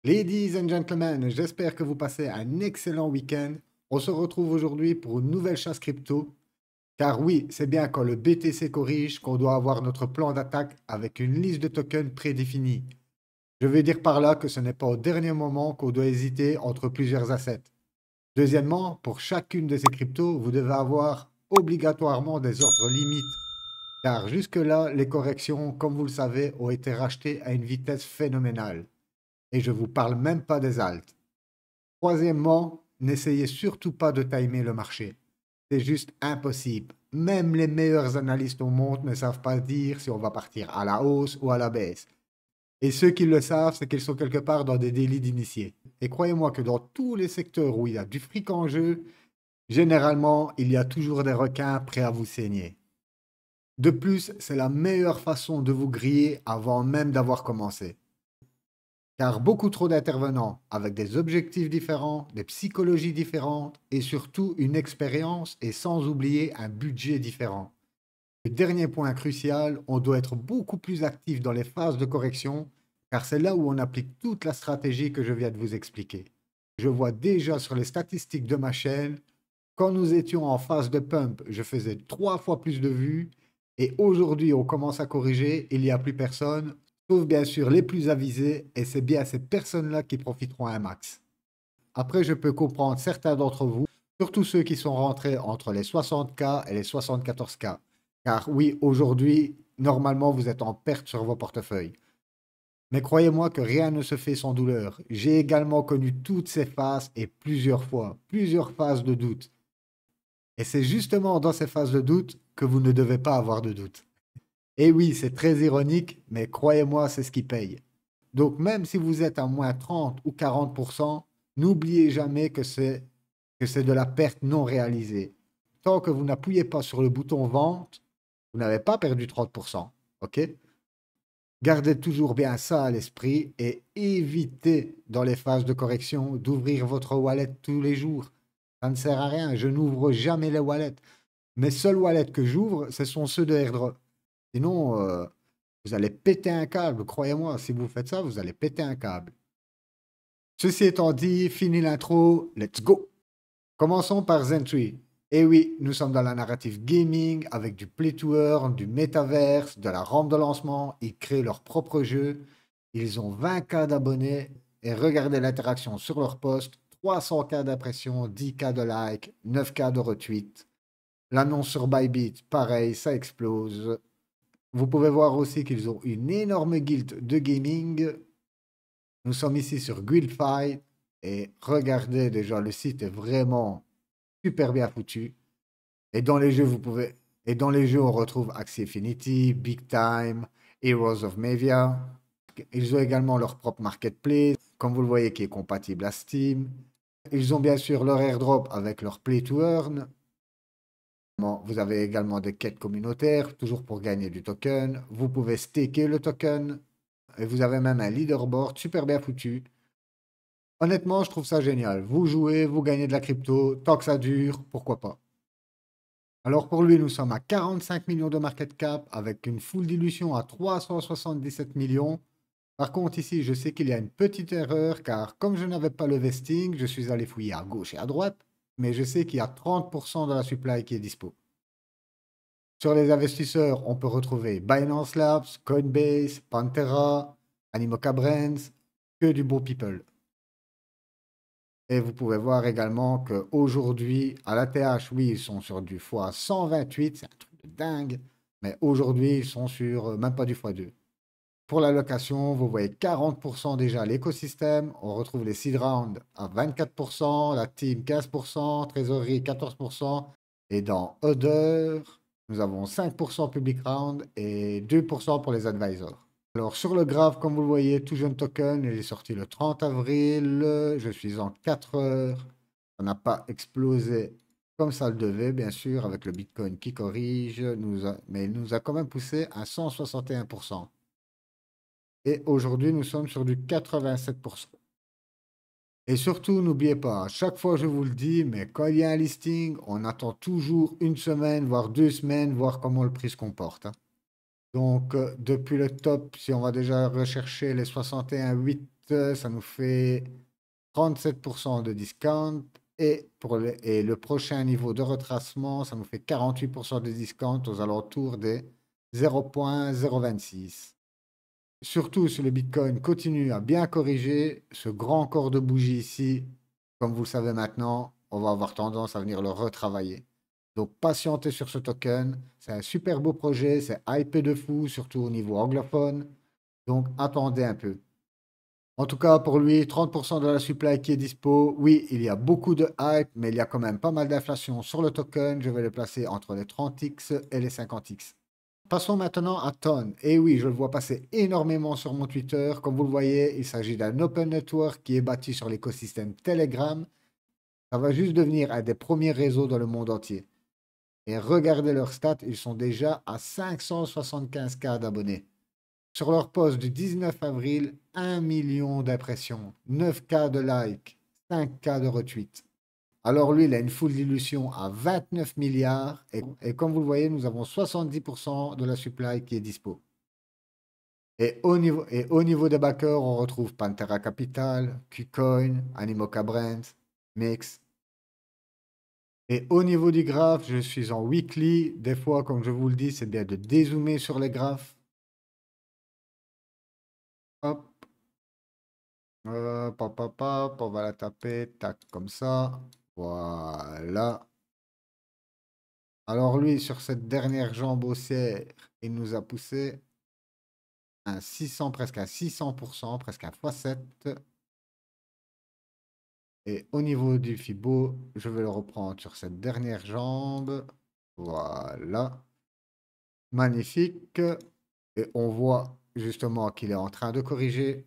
Ladies and gentlemen, j'espère que vous passez un excellent week-end. On se retrouve aujourd'hui pour une nouvelle chasse crypto. Car oui, c'est bien quand le BTC corrige qu'on doit avoir notre plan d'attaque avec une liste de tokens prédéfinie. Je veux dire par là que ce n'est pas au dernier moment qu'on doit hésiter entre plusieurs assets. Deuxièmement, pour chacune de ces cryptos, vous devez avoir obligatoirement des ordres limites. Car jusque-là, les corrections, comme vous le savez, ont été rachetées à une vitesse phénoménale. Et je vous parle même pas des alts. Troisièmement, n'essayez surtout pas de timer le marché. C'est juste impossible. Même les meilleurs analystes au monde ne savent pas dire si on va partir à la hausse ou à la baisse. Et ceux qui le savent, c'est qu'ils sont quelque part dans des délits d'initiés. Et croyez-moi que dans tous les secteurs où il y a du fric en jeu, généralement, il y a toujours des requins prêts à vous saigner. De plus, c'est la meilleure façon de vous griller avant même d'avoir commencé. Car beaucoup trop d'intervenants avec des objectifs différents, des psychologies différentes et surtout une expérience et sans oublier un budget différent. Le dernier point crucial, on doit être beaucoup plus actif dans les phases de correction car c'est là où on applique toute la stratégie que je viens de vous expliquer. Je vois déjà sur les statistiques de ma chaîne, quand nous étions en phase de pump, je faisais 3 fois plus de vues et aujourd'hui on commence à corriger, il n'y a plus personne. Sauf bien sûr les plus avisés, et c'est bien ces personnes-là qui profiteront un max. Après, je peux comprendre certains d'entre vous, surtout ceux qui sont rentrés entre les 60K et les 74K. Car oui, aujourd'hui, normalement, vous êtes en perte sur vos portefeuilles. Mais croyez-moi que rien ne se fait sans douleur. J'ai également connu toutes ces phases et plusieurs fois, plusieurs phases de doute. Et c'est justement dans ces phases de doute que vous ne devez pas avoir de doute. Et oui, c'est très ironique, mais croyez-moi, c'est ce qui paye. Donc même si vous êtes à moins 30 ou 40%, n'oubliez jamais que c'est de la perte non réalisée. Tant que vous n'appuyez pas sur le bouton vente, vous n'avez pas perdu 30%. OK? Gardez toujours bien ça à l'esprit et évitez dans les phases de correction d'ouvrir votre wallet tous les jours. Ça ne sert à rien, je n'ouvre jamais les wallets. Mes seuls wallets que j'ouvre, ce sont ceux de AirDrop. Sinon, vous allez péter un câble, croyez-moi, si vous faites ça, vous allez péter un câble. Ceci étant dit, fini l'intro, let's go. Commençons par Zentree. Et oui, nous sommes dans la narrative gaming avec du play to earn, du métaverse, de la rampe de lancement. Ils créent leur propre jeu. Ils ont 20K d'abonnés et regardez l'interaction sur leur post. 300K d'impressions, 10K de likes, 9K de retweets. L'annonce sur Bybit, pareil, ça explose. Vous pouvez voir aussi qu'ils ont une énorme guilde de gaming. Nous sommes ici sur Guildfy et regardez déjà, le site est vraiment super bien foutu. Et dans les jeux, on retrouve Axie Infinity, Big Time, Heroes of Mavia. Ils ont également leur propre marketplace, comme vous le voyez, qui est compatible à Steam. Ils ont bien sûr leur airdrop avec leur Play to Earn. Vous avez également des quêtes communautaires, toujours pour gagner du token. Vous pouvez staker le token. Et vous avez même un leaderboard super bien foutu. Honnêtement, je trouve ça génial. Vous jouez, vous gagnez de la crypto, tant que ça dure, pourquoi pas. Alors pour lui, nous sommes à 45 millions de market cap avec une full dilution à 377 millions. Par contre, ici, je sais qu'il y a une petite erreur car comme je n'avais pas le vesting, je suis allé fouiller à gauche et à droite, mais je sais qu'il y a 30% de la supply qui est dispo. Sur les investisseurs, on peut retrouver Binance Labs, Coinbase, Pantera, Animoca Brands, que du beau people. Et vous pouvez voir également qu'aujourd'hui, à l'ATH, oui, ils sont sur du x128, c'est un truc de dingue. Mais aujourd'hui, ils sont sur même pas du x2. Pour l'allocation, vous voyez 40% déjà à l'écosystème. On retrouve les seed rounds à 24%, la team 15%, trésorerie 14%. Et dans Other, nous avons 5% public round et 2% pour les advisors. Alors sur le graphe, comme vous le voyez, tout jeune token, il est sorti le 30 avril. Je suis en 4 heures. Ça n'a pas explosé comme ça le devait, bien sûr, avec le Bitcoin qui corrige. Mais il nous a quand même poussé à 161%. Et aujourd'hui, nous sommes sur du 87%. Et surtout, n'oubliez pas, à chaque fois je vous le dis, mais quand il y a un listing, on attend toujours une semaine, voire 2 semaines, voir comment le prix se comporte, hein. Donc, depuis le top, si on va déjà rechercher les 61,8, ça nous fait 37% de discount. Et, et le prochain niveau de retracement, ça nous fait 48% de discount aux alentours des 0,026. Surtout si le Bitcoin continue à bien corriger, ce grand corps de bougie ici, comme vous le savez maintenant, on va avoir tendance à venir le retravailler. Donc patientez sur ce token, c'est un super beau projet, c'est hypé de fou, surtout au niveau anglophone. Donc attendez un peu. En tout cas, pour lui, 30% de la supply qui est dispo. Oui, il y a beaucoup de hype, mais il y a quand même pas mal d'inflation sur le token. Je vais le placer entre les 30x et les 50x. Passons maintenant à Ton. Et oui, je le vois passer énormément sur mon Twitter. Comme vous le voyez, il s'agit d'un open network qui est bâti sur l'écosystème Telegram. Ça va juste devenir un des premiers réseaux dans le monde entier. Et regardez leurs stats, ils sont déjà à 575K d'abonnés. Sur leur post du 19 avril, 1 million d'impressions, 9K de likes, 5K de retweets. Alors lui, il a une full dilution à 29 milliards. Et comme vous le voyez, nous avons 70% de la supply qui est dispo. Et au niveau des backers, on retrouve Pantera Capital, KuCoin, Animoca Brands, Mix. Et au niveau du graphe, je suis en weekly. Des fois, comme je vous le dis, c'est bien de dézoomer sur les graphes. Hop. Hop, hop, hop, on va la taper, tac, comme ça. Voilà. Alors lui, sur cette dernière jambe haussière, il nous a poussé un 600, presque un 600%, presque un x7. Et au niveau du Fibo, je vais le reprendre sur cette dernière jambe. Voilà. Magnifique. Et on voit justement qu'il est en train de corriger.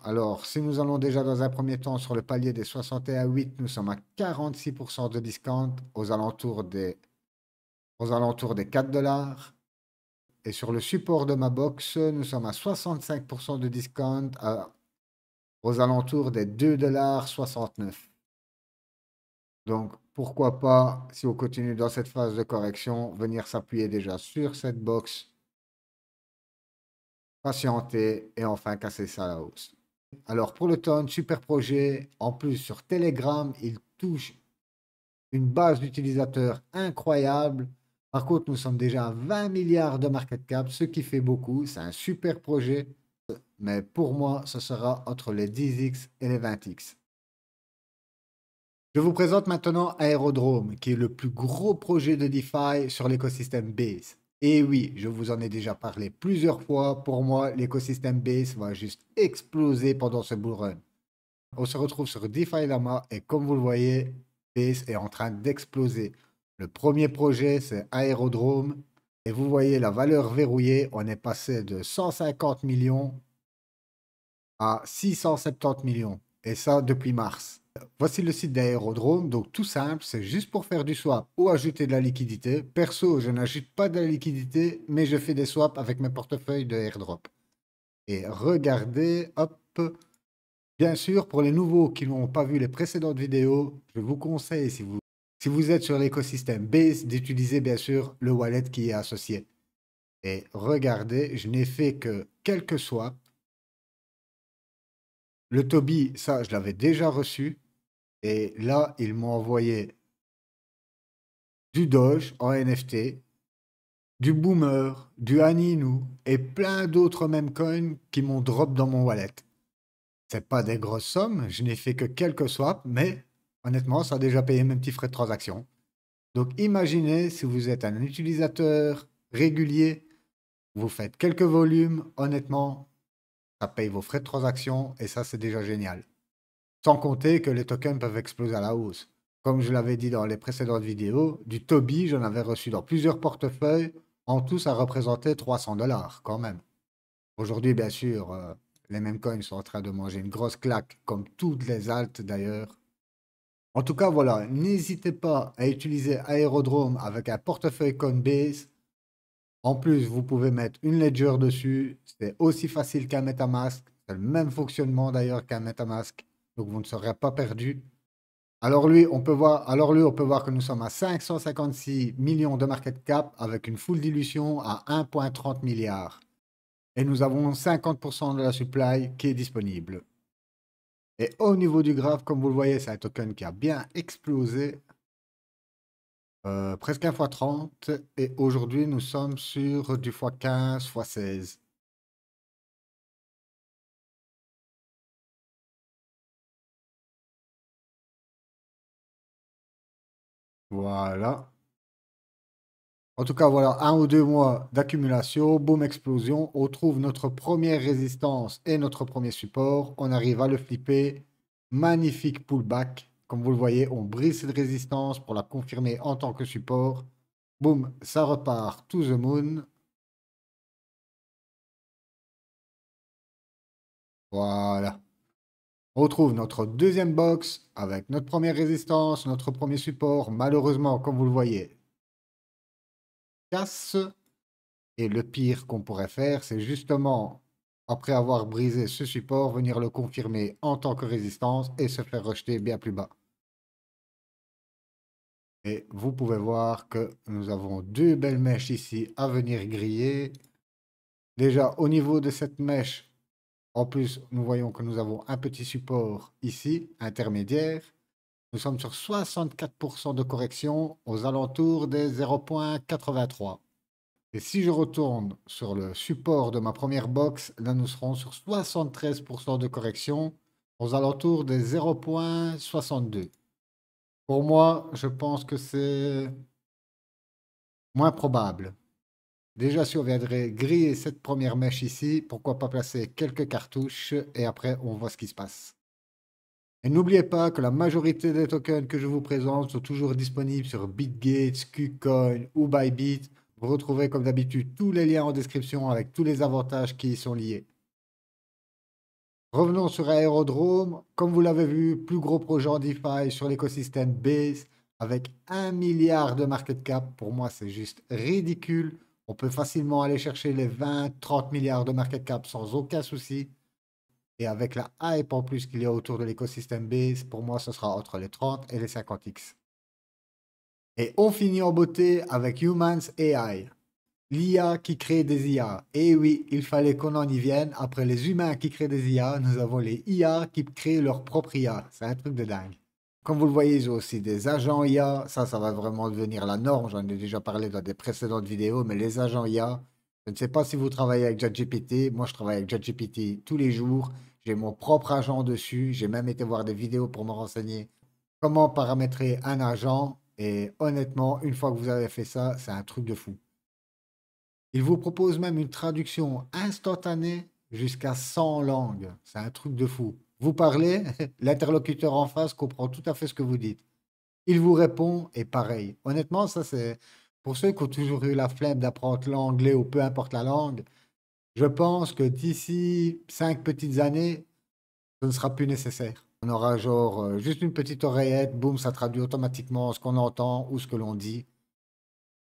Alors, si nous allons déjà dans un premier temps sur le palier des 61,8, nous sommes à 46% de discount aux alentours des 4 dollars. Et sur le support de ma box, nous sommes à 65% de discount aux alentours des 2,69 $. Donc, pourquoi pas, si on continue dans cette phase de correction, venir s'appuyer déjà sur cette box, patienter et enfin casser ça à la hausse. Alors, pour le ton, super projet. En plus, sur Telegram, il touche une base d'utilisateurs incroyable. Par contre, nous sommes déjà à 20 milliards de market cap, ce qui fait beaucoup. C'est un super projet. Mais pour moi, ce sera entre les 10x et les 20x. Je vous présente maintenant Aerodrome, qui est le plus gros projet de DeFi sur l'écosystème Base. Et oui, je vous en ai déjà parlé plusieurs fois. Pour moi, l'écosystème Base va juste exploser pendant ce bull run. On se retrouve sur DeFi Lama et comme vous le voyez, Base est en train d'exploser. Le premier projet, c'est Aerodrome. Et vous voyez la valeur verrouillée, on est passé de 150 millions à 670 millions. Et ça depuis mars. Voici le site d'Aerodrome. Donc tout simple, c'est juste pour faire du swap ou ajouter de la liquidité. Perso, je n'ajoute pas de la liquidité, mais je fais des swaps avec mes portefeuilles de airdrop. Et regardez, hop. Bien sûr, pour les nouveaux qui n'ont pas vu les précédentes vidéos, je vous conseille, si vous êtes sur l'écosystème Base, d'utiliser bien sûr le wallet qui est associé. Et regardez, je n'ai fait que quelques swaps. Le Toby, ça, je l'avais déjà reçu. Et là, ils m'ont envoyé du Doge en NFT, du Boomer, du Aninu et plein d'autres meme coins qui m'ont drop dans mon wallet. C'est pas des grosses sommes, je n'ai fait que quelques swaps, mais honnêtement, ça a déjà payé mes petits frais de transaction. Donc imaginez si vous êtes un utilisateur régulier, vous faites quelques volumes, honnêtement, ça paye vos frais de transaction et ça c'est déjà génial. Sans compter que les tokens peuvent exploser à la hausse. Comme je l'avais dit dans les précédentes vidéos, du Toby, j'en avais reçu dans plusieurs portefeuilles. En tout, ça représentait 300 dollars quand même. Aujourd'hui, bien sûr, les mêmes coins sont en train de manger une grosse claque, comme toutes les altes d'ailleurs. En tout cas, voilà, n'hésitez pas à utiliser Aerodrome avec un portefeuille Coinbase. En plus, vous pouvez mettre une Ledger dessus. C'est aussi facile qu'un MetaMask. C'est le même fonctionnement d'ailleurs qu'un MetaMask. Donc, vous ne serez pas perdu. Alors lui, on peut voir que nous sommes à 556 millions de market cap avec une full dilution à 1,30 milliard. Et nous avons 50% de la supply qui est disponible. Et au niveau du graphe, comme vous le voyez, c'est un token qui a bien explosé. Presque 1 fois 30. Et aujourd'hui, nous sommes sur du fois 15, fois 16. Voilà. En tout cas, voilà, 1 ou 2 mois d'accumulation, boum, explosion. On trouve notre première résistance et notre premier support. On arrive à le flipper. Magnifique pullback. Comme vous le voyez, on brise cette résistance pour la confirmer en tant que support. Boum, ça repart to the moon. Voilà. On retrouve notre deuxième box avec notre première résistance, notre premier support. Malheureusement, comme vous le voyez, casse. Et le pire qu'on pourrait faire, c'est justement, après avoir brisé ce support, venir le confirmer en tant que résistance et se faire rejeter bien plus bas. Et vous pouvez voir que nous avons deux belles mèches ici à venir griller. Déjà, au niveau de cette mèche, en plus, nous voyons que nous avons un petit support ici, intermédiaire. Nous sommes sur 64% de correction aux alentours des 0,83. Et si je retourne sur le support de ma première box, là nous serons sur 73% de correction aux alentours des 0,62. Pour moi, je pense que c'est moins probable. Déjà, si on viendrait griller cette première mèche ici, pourquoi pas placer quelques cartouches et après on voit ce qui se passe. Et n'oubliez pas que la majorité des tokens que je vous présente sont toujours disponibles sur Bitgate, KuCoin ou Bybit. Vous retrouvez comme d'habitude tous les liens en description avec tous les avantages qui y sont liés. Revenons sur Aerodrome. Comme vous l'avez vu, plus gros projet en DeFi sur l'écosystème Base avec 1 milliard de market cap. Pour moi, c'est juste ridicule. On peut facilement aller chercher les 20-30 milliards de market cap sans aucun souci. Et avec la hype en plus qu'il y a autour de l'écosystème Base, pour moi, ce sera entre les 30 et les 50x. Et on finit en beauté avec Humans AI. L'IA qui crée des IA. Et oui, il fallait qu'on en y vienne. Après les humains qui créent des IA, nous avons les IA qui créent leur propre IA. C'est un truc de dingue. Comme vous le voyez, ils ont aussi des agents IA. Ça va vraiment devenir la norme. J'en ai déjà parlé dans des précédentes vidéos. Mais les agents IA, je ne sais pas si vous travaillez avec ChatGPT. Moi, je travaille avec ChatGPT tous les jours. J'ai mon propre agent dessus. J'ai même été voir des vidéos pour me renseigner comment paramétrer un agent. Et honnêtement, une fois que vous avez fait ça, c'est un truc de fou. Il vous propose même une traduction instantanée jusqu'à 100 langues. C'est un truc de fou. Vous parlez, l'interlocuteur en face comprend tout à fait ce que vous dites. Il vous répond et pareil. Honnêtement, ça c'est pour ceux qui ont toujours eu la flemme d'apprendre l'anglais ou peu importe la langue. Je pense que d'ici 5 petites années, ce ne sera plus nécessaire. On aura genre juste une petite oreillette, boum, ça traduit automatiquement ce qu'on entend ou ce que l'on dit.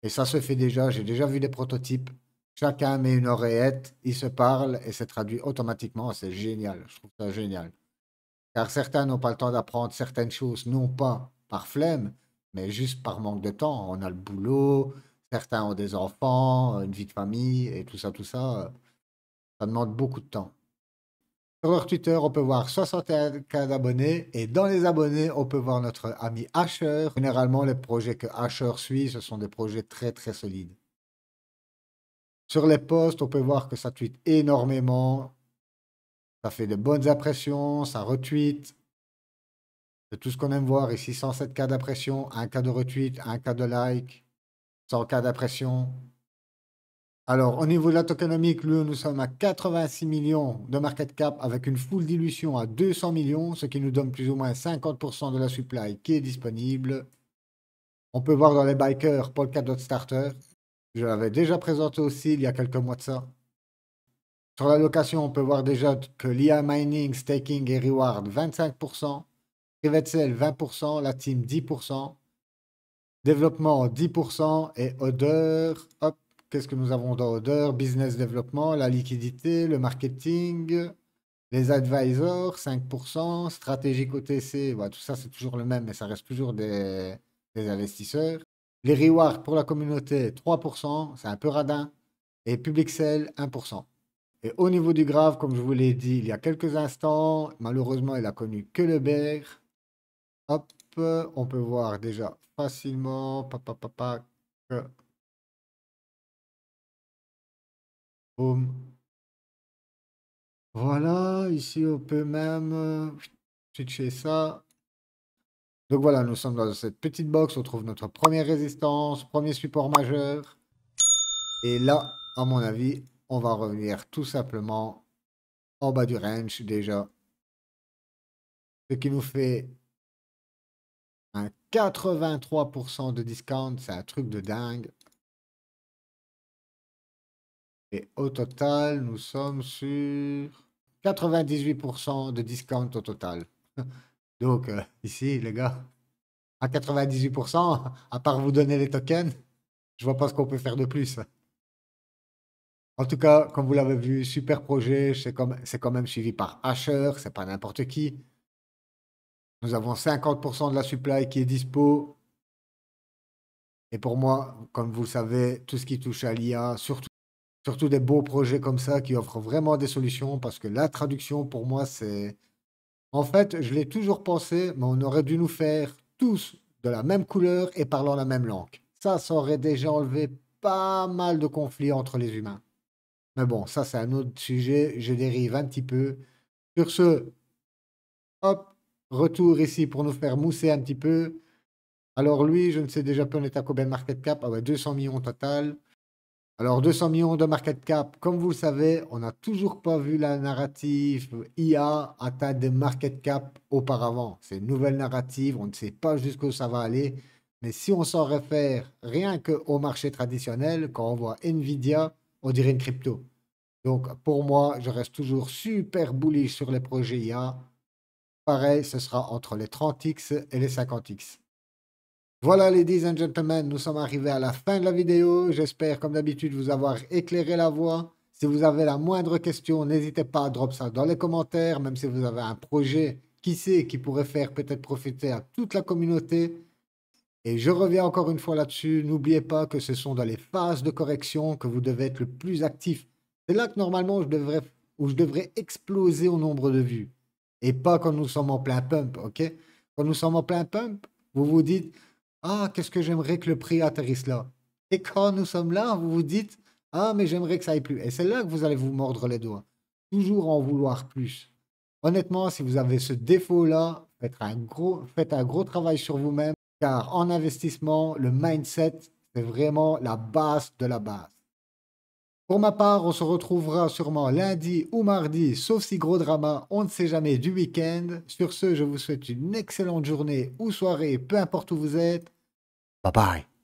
Et ça se fait déjà, j'ai déjà vu des prototypes. Chacun met une oreillette, il se parle et c'est traduit automatiquement. C'est génial, je trouve ça génial. Car certains n'ont pas le temps d'apprendre certaines choses, non pas par flemme, mais juste par manque de temps. On a le boulot, certains ont des enfants, une vie de famille et tout ça, ça demande beaucoup de temps. Sur leur Twitter, on peut voir 61K d'abonnés et dans les abonnés, on peut voir notre ami Asher. Généralement, les projets que Asher suit, ce sont des projets très très solides. Sur les posts, on peut voir que ça tweet énormément. Ça fait de bonnes impressions, ça retweet. C'est tout ce qu'on aime voir ici. 107K d'impression, 1K de retweet, 1K de like, 100K d'impression. Alors, au niveau de la tokenomique, nous sommes à 86 millions de market cap avec une full dilution à 200 millions, ce qui nous donne plus ou moins 50% de la supply qui est disponible. On peut voir dans les bikers Polkadot Starter. Je l'avais déjà présenté aussi il y a quelques mois de ça. Sur l'allocation, on peut voir déjà que l'IA Mining, Staking et Reward 25%, PrivateSale 20%, la team 10%, développement 10% et Other, hop, qu'est-ce que nous avons dans Other? Business développement, la liquidité, le marketing, les advisors 5%, stratégique OTC, bah, tout ça c'est toujours le même, mais ça reste toujours des investisseurs. Les rewards pour la communauté 3%, c'est un peu radin, et Public Sale 1%. Et au niveau du graphe, comme je vous l'ai dit il y a quelques instants, malheureusement, il a connu que le bear. Hop, on peut voir déjà facilement, que, boum. Voilà, ici on peut même switcher ça. Donc voilà, nous sommes dans cette petite box, on trouve notre première résistance, premier support majeur. Et là, à mon avis, on va revenir tout simplement en bas du range déjà. Ce qui nous fait un 83% de discount, c'est un truc de dingue. Et au total, nous sommes sur 98% de discount au total. Donc ici, les gars, à 98%, à part vous donner les tokens, je vois pas ce qu'on peut faire de plus. En tout cas, comme vous l'avez vu, super projet, c'est quand même suivi par Asher, c'est pas n'importe qui. Nous avons 50% de la supply qui est dispo. Et pour moi, comme vous le savez, tout ce qui touche à l'IA, surtout des beaux projets comme ça qui offrent vraiment des solutions, parce que la traduction, pour moi, c'est... En fait, je l'ai toujours pensé, mais on aurait dû nous faire tous de la même couleur et parlant la même langue. Ça aurait déjà enlevé pas mal de conflits entre les humains. Mais bon, ça, c'est un autre sujet. Je dérive un petit peu. Sur ce, hop, retour ici pour nous faire mousser un petit peu. Alors lui, je ne sais déjà pas on est à combien de market cap. Ah ouais, 200 millions total. Alors 200 millions de market cap, comme vous le savez, on n'a toujours pas vu la narrative IA atteindre des market cap auparavant. C'est une nouvelle narrative, on ne sait pas jusqu'où ça va aller. Mais si on s'en réfère rien qu'au marché traditionnel, quand on voit Nvidia, on dirait une crypto. Donc pour moi, je reste toujours super bullish sur les projets IA. Pareil, ce sera entre les 30x et les 50x. Voilà, ladies and gentlemen, nous sommes arrivés à la fin de la vidéo. J'espère, comme d'habitude, vous avoir éclairé la voie. Si vous avez la moindre question, n'hésitez pas à drop ça dans les commentaires, même si vous avez un projet, qui sait, qui pourrait faire peut-être profiter à toute la communauté. Et je reviens encore une fois là-dessus. N'oubliez pas que ce sont dans les phases de correction que vous devez être le plus actif. C'est là que normalement je devrais exploser au nombre de vues. Et pas quand nous sommes en plein pump, ok? Quand nous sommes en plein pump, vous vous dites, ah, qu'est-ce que j'aimerais que le prix atterrisse là. Et quand nous sommes là, vous vous dites, ah, mais j'aimerais que ça aille plus. Et c'est là que vous allez vous mordre les doigts. Toujours en vouloir plus. Honnêtement, si vous avez ce défaut-là, faites un gros travail sur vous-même, car en investissement, le mindset, c'est vraiment la base de la base. Pour ma part, on se retrouvera sûrement lundi ou mardi, sauf si gros drama, on ne sait jamais du week-end. Sur ce, je vous souhaite une excellente journée ou soirée, peu importe où vous êtes. Bye bye.